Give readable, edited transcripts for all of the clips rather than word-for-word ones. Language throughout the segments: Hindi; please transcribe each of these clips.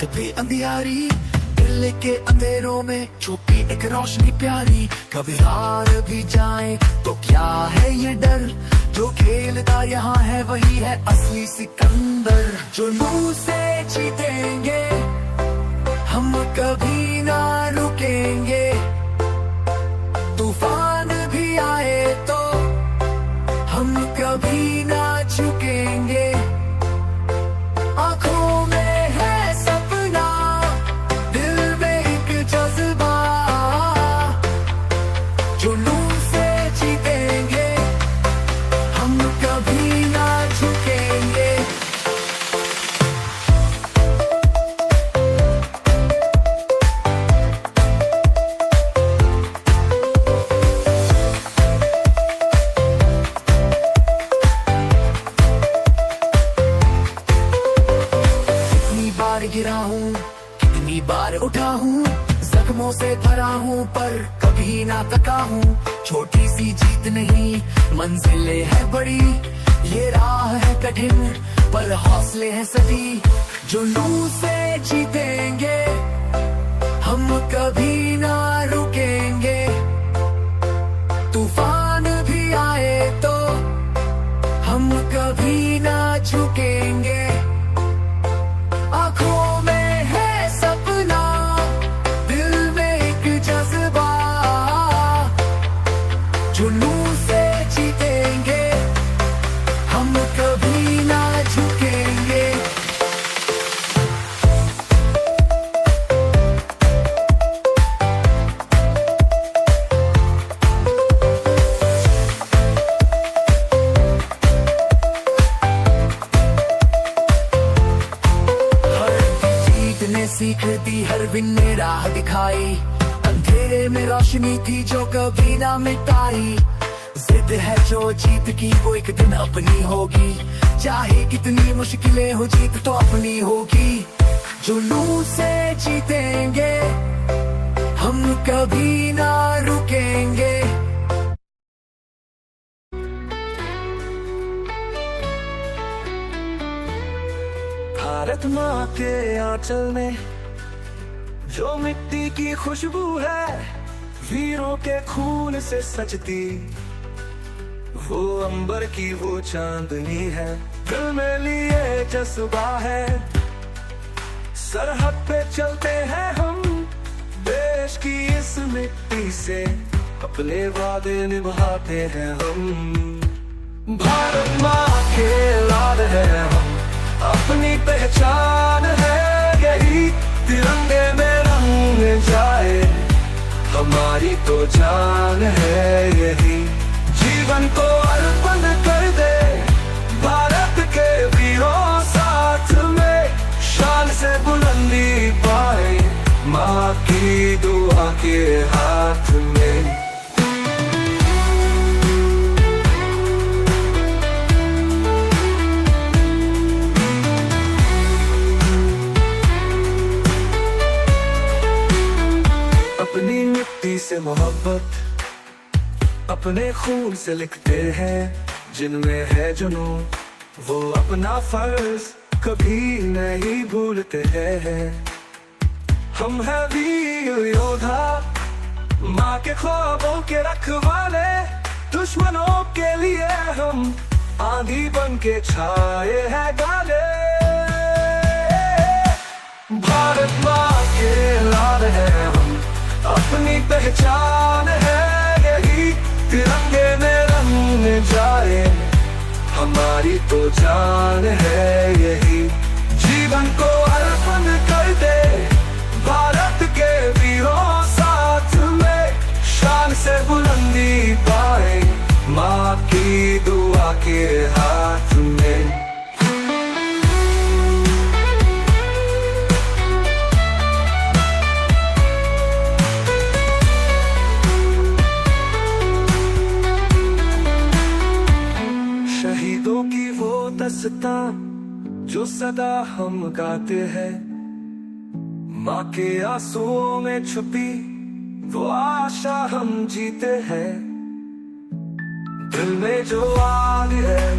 कभी अंधियारी दिल के अंधेरों में छुपी एक रोशनी प्यारी। कभी हार भी जाए तो क्या है ये डर, जो खेलता यहाँ है वही है असली सिकंदर। जुनून से जीतेंगे हम, कभी ना रुकेंगे। तूफान भी आए तो हम कभी ना झुकेंगे। आंखों में है सपना, दिल में एक जज्बा। जुनून से जीतेंगे हम, कभी ना झुकेंगे। गिरा हूँ कितनी बार उठा हूँ, जख्मों से भरा हूँ पर कभी ना थका हूँ। छोटी सी जीत नहीं मंजिलें है बड़ी, ये राह है कठिन पर हौसले हैं सभी। जुनून से जीतेंगे हम, कभी ना रुकेंगे। तूफान भी आए तो हम कभी ना झुकेंगे। आंखों में है सपना, दिल में एक जज्बा। जुनून से जीतेंगे हम, कभी ना झुकेंगे। सीख दी हर दिन ने राह दिखाई, अंधेरे में रोशनी थी जो कभी ना मिटाई। जिद है जो जीत की वो एक दिन अपनी होगी, चाहे कितनी मुश्किलें हो जीत तो अपनी होगी। जुनून से जीतेंगे हम, कभी ना रुकेंगे। भारत माँ के आंचल में जो मिट्टी की खुशबू है, वीरों के खून से सजती वो अंबर की वो चांदनी है। दिल में लिए जज्बा है, सरहद पे चलते हैं हम, देश की इस मिट्टी से अपने वादे निभाते हैं हम। भारत माँ के लाड है हम, अपनी पहचान है यही। तिरंगे में रंग जाए हमारी तो जान है यही। जीवन को अर्पण कर दे भारत के वीरों, साथ में शान से बुलंदी पाए माँ की दुआ के हाथ में। अपनी मिट्टी से मोहब्बत अपने खून से लिखते हैं, जिनमें है जुनून वो अपना फर्ज कभी नहीं भूलते हैं। हम हैं वीर योद्धा, माँ के ख्वाबों के रखवाले। दुश्मनों के लिए हम आंधी बन के छाए हैं गाले। भारत माँ के लाड है हम, अपनी पहचान है यही। तिरंगे में रंग जाए हमारी तो जान है यही। जीवन को अर्पण कर दे भारत के वीरों, साथ में शान से बुलंदी पाए माँ की दुआ के हाथ में। शहीदों की वो दास्तां जो सदा हम गाते हैं, माँ के आंसुओं में छुपी वो आशा हम जीते हैं। दिल में जो आग है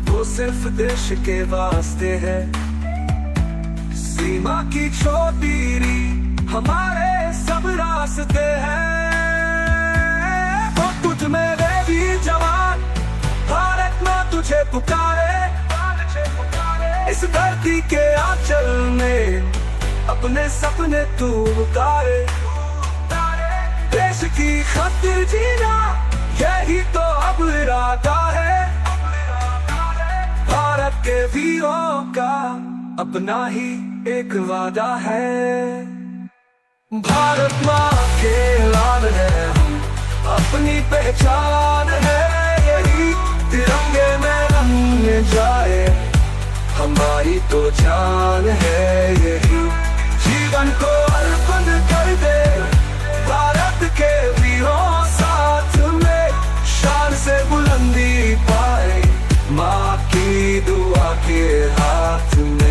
वो सिर्फ देश के वास्ते है। सीमा की छोटी हमारे सब रास्ते हैं। वो तुझ मेरे भी जवान, भारत माँ तुझे पुकारे। इस धरती के आंचल में अपने सपने तू उतारे। देश की खातिर जीना यही तो अब इरादा है। भारत के वीरों का अपना ही एक वादा है। भारत माँ के लाल है हम, अपनी पहचान है यही। तिरंगे में रंग जाए हमारी तो जान है यही। जीवन को अर्पण कर दे भारत के वीरों साथ में, शान से बुलंदी पाए माँ की दुआ के हाथ में।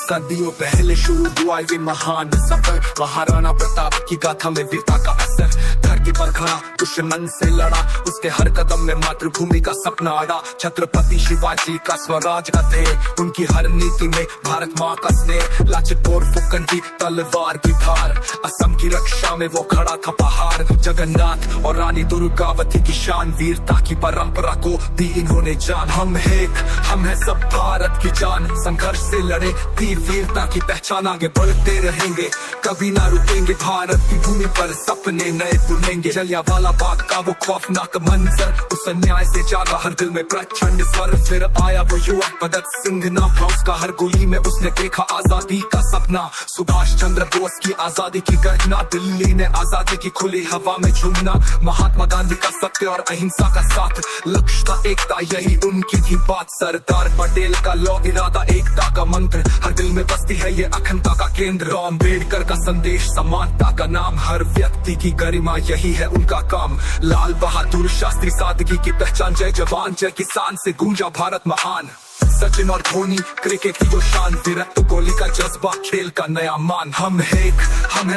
सदियों पहले शुरू हुआ ये महान सफर, महाराणा प्रताप की गाथा में वीरता का असर। धरती पर खड़ा दुश्मन से लड़ा, उसके हर कदम में मातृभूमि का सपना अड़ा। छत्रपति शिवाजी का स्वराज का थे, उनकी हर नीति में भारत माँ का स्नेह। लाचित बोरफुकन की तलवार की धार, असम की रक्षा में वो खड़ा था पहाड़। जगन्नाथ और रानी दुर्गावती की शान, वीरता की परंपरा को दी इन्होंने जान। हम है सब भारत की जान, संघर्ष से लड़े वीरता की पहचान। आगे बढ़ते रहेंगे कभी ना रुकेंगे, भारत की भूमि पर सपने नए बुनेंगे। जलियांवाला बाग का वो खौफनाक मंजर, उस अन्याय से जागा हर दिल में प्रचंड स्वर। फिर आया वो युवक भगत सिंह नाम था उसका, हर गोली में उसने देखा आजादी का सपना। सुभाष चंद्र बोस की आजादी की घटना, दिल्ली ने आजादी की खुली हवा में झूमना। महात्मा गांधी का सत्य और अहिंसा का साथ, लक्ष्य का एकता यही उनकी थी बात। सरदार पटेल का लौह इरादा, एकता का मंत्र हर दिल में बसती है ये अखंडता का केंद्र। अम्बेडकर का संदेश समानता का नाम, हर व्यक्ति की गरिमा यही है उनका काम। लाल बहादुर शास्त्री सादगी की पहचान, जय जवान जय किसान से गूंजा भारत महान। सचिन और धोनी क्रिकेट की जो शान, विराट कोहली का जज्बा खेल का नया मान। हम है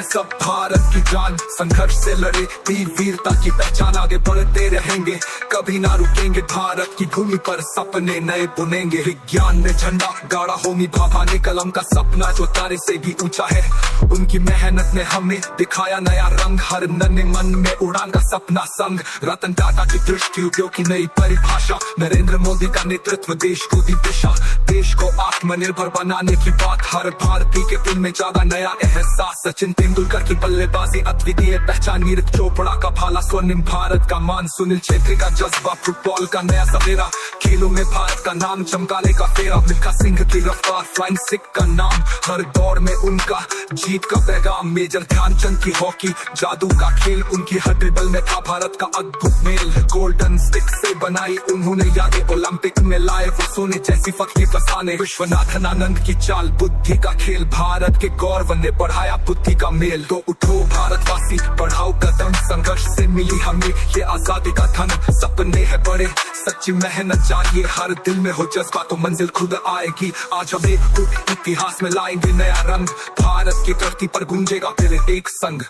सब भारत की जान, संघर्ष से लड़े वीरता की पहचान। आगे बढ़ते रहेंगे कभी ना रुकेंगे, भारत की भूमि पर सपने नए बुनेंगे। विज्ञान ने झंडा गाड़ा, होमी भाभा ने कलम का सपना जो तारे से भी ऊंचा है। उनकी मेहनत ने हमें दिखाया नया रंग, हर नन्हे मन में उड़ान का सपना संग। रतन टाटा की दृष्टि उपयोग की नई परिभाषा, नरेंद्र मोदी का नेतृत्व देश को दी दिशा। देश को आत्मनिर्भर बनाने की बात, हर भारतीय के दिल में जागा नया एहसास। सचिन तेंदुलकर की बल्लेबाजी अद्वितीय पहचान, नीरज चोपड़ा का भाला स्वर्णिम भारत का मान। सुनील छेत्री का जज्बा फुटबॉल का नया सवेरा, खेलों में भारत का नाम चमकाने का फेरा। मिल्खा सिंह की रफ्तार फ्लाइंग सिख का नाम, हर दौर में उनका जीत का पैगाम। मेजर ध्यानचंद की हॉकी जादू का खेल, उनकी हर ड्रिबल में था भारत का अद्भुत मेल। गोल्डन स्टिक से बनाई उन्होंने यादें, ओलंपिक में लाए वो सोने जैसी फकरी फसाने। विश्वनाथन आनंद की चाल बुद्धि का खेल, भारत के गौरव ने बढ़ाया बुद्धि का मेल। तो उठो भारतवासी बढ़ाओ कदम, संघर्ष से मिली हमें ये आजादी का धन। सपने है बड़े सच्ची मेहनत चाहिए, हर दिल में हो जज्बा तो मंजिल खुद आएगी। आज हम इतिहास में लाएंगे नया रंग, भारत की धरती पर गूंजेगा फिर एक संग।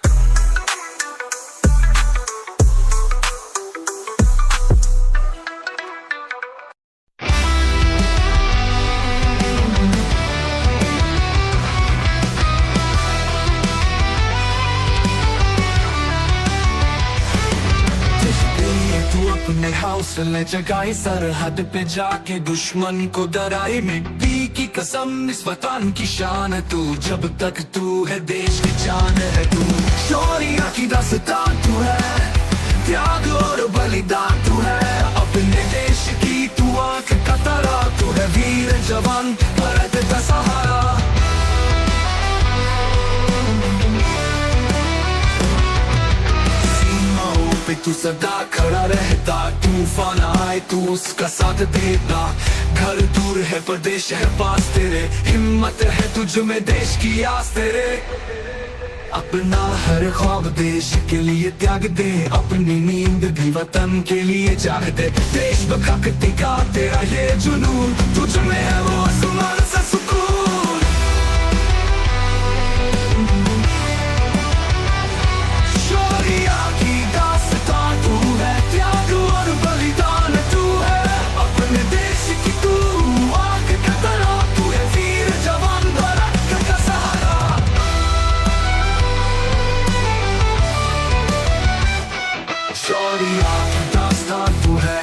अपने हौसले जगाई, सरहद पे जाके दुश्मन को डराई। मिट्टी की कसम इस वतन की शान है तू, जब तक तू है देश की जान है तू। शौर्य की दास्तान तू है, त्याग और बलिदान तू है। अपने देश की तू आंख का तारा, तू है वीर जवान भारत का सहारा। पे तू सदा खड़ा रहता, तूफान आए तू उसका साथ देता। घर दूर है परदेश है पास तेरे, हिम्मत है तुझ में देश की आस तेरे। अपना हर ख्वाब देश के लिए त्याग दे, अपनी नींद भी वतन के लिए जाग दे। देशभक्ति का तेरा ये जुनून, तुझ में है वो आसमान सा सुकून। शौर्य की दास्तां तू है, त्याग और बलिदान तू है, अपने देश की तू आग का तारा, तू है वीर जवान भारत का सहारा। शौर्य की दास्तां तू है,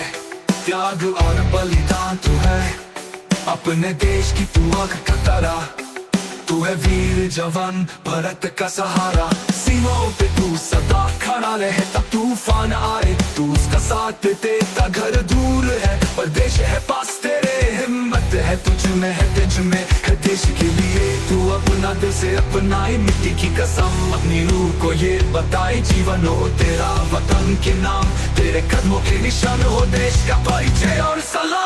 त्याग और बलिदान तू है, अपने देश की तू आग का तारा, तू है वीर जवान भारत का सहारा। सीमाओं पे तू सदा खड़ा रहे, तब तूफान आए तू उसका साथ देता। घर दूर है पर देश है पास तेरे, हिम्मत है तुझ में है तुझ में है देश के लिए। तू अपना दिल से अपनाई मिट्टी की कसम, अपनी रूह को ये बताए जीवन हो तेरा, वतन के नाम तेरे कदमों के निशान हो, देश का परिचय और सलाम।